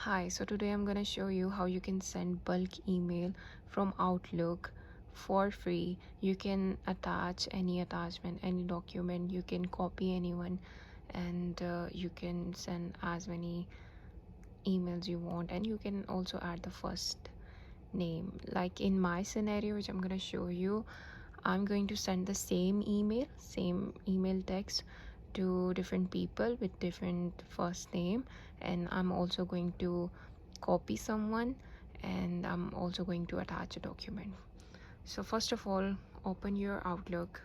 Hi, so today I'm going to show you how you can send bulk email from Outlook for free. You can attach any attachment, any document, you can copy anyone, and you can send as many emails you want, and you can also add the first name. Like in my scenario, which I'm going to show you, I'm going to send the same email text to different people with different first name, and I'm also going to copy someone, and I'm also going to attach a document. So first of all, open your Outlook,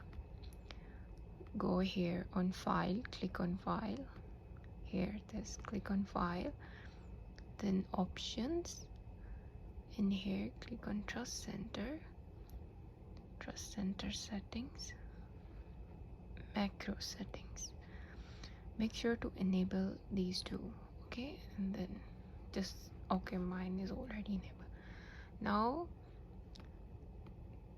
go here on file, click on file, here this, click on file, then options, in here click on trust center settings, macro settings. Make sure to enable these two, okay, and then just okay, mine is already enabled. Now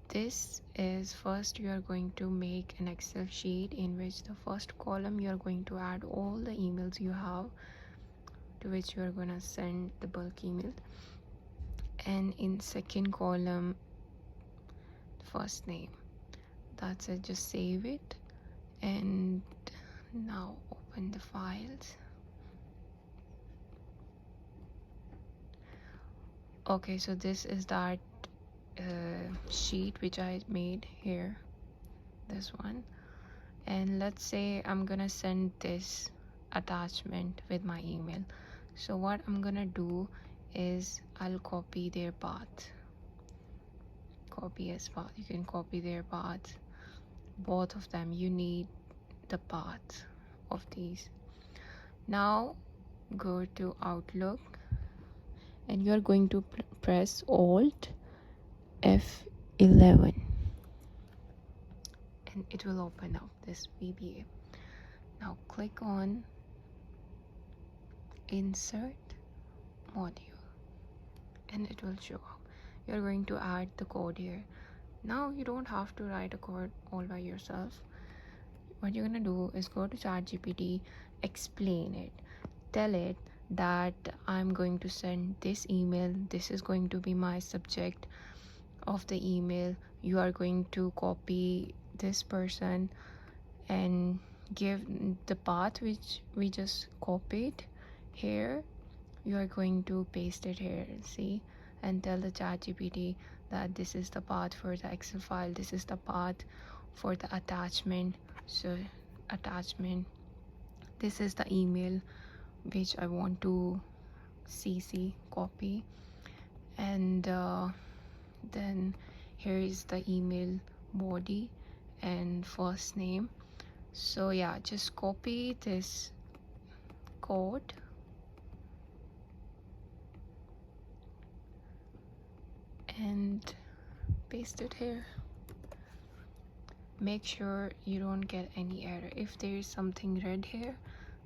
this is, first you are going to make an Excel sheet in which the first column you are going to add all the emails you have to which you are going to send the bulk email, and in second column first name. That's it, just save it, and now open the files. Okay, so this is that sheet which I made here, this one, and let's say I'm gonna send this attachment with my email. So what I'm gonna do is I'll copy their path, copy as path. You can copy their path, both of them. You need the path of these. Now go to Outlook, and you're going to press Alt F11, and it will open up this VBA. Now click on insert module, and it will show up. You're going to add the code here. Now you don't have to write a code all by yourself. What you're gonna do is go to ChatGPT, explain it, tell it that I'm going to send this email, this is going to be my subject of the email, you are going to copy this person and give the path which we just copied here, you are going to paste it here, see, and tell the ChatGPT that this is the path for the Excel file, this is the path for the attachment. So attachment, this is the email which I want to CC copy, and then here is the email body and first name. So yeah, just copy this code and paste it here. Make sure you don't get any error. If there is something red here,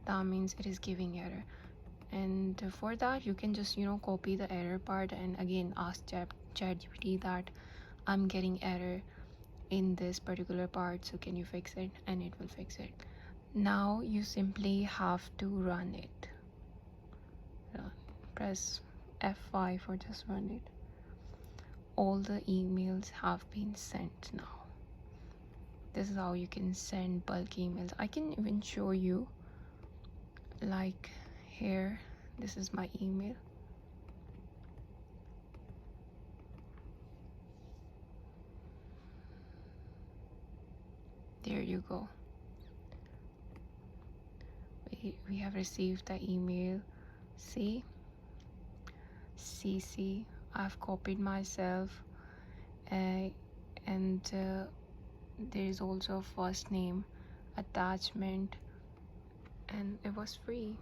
that means it is giving error, and for that you can just copy the error part and again ask ChatGPT that I'm getting error in this particular part, so can you fix it, and it will fix it. Now you simply have to run it. Press F5 or just run it. All the emails have been sent now. This is how you can send bulk emails. I can even show you, like here, this is my email. There you go. We have received the email. See, CC, I've copied myself, and there is also a first name attachment, and it was free.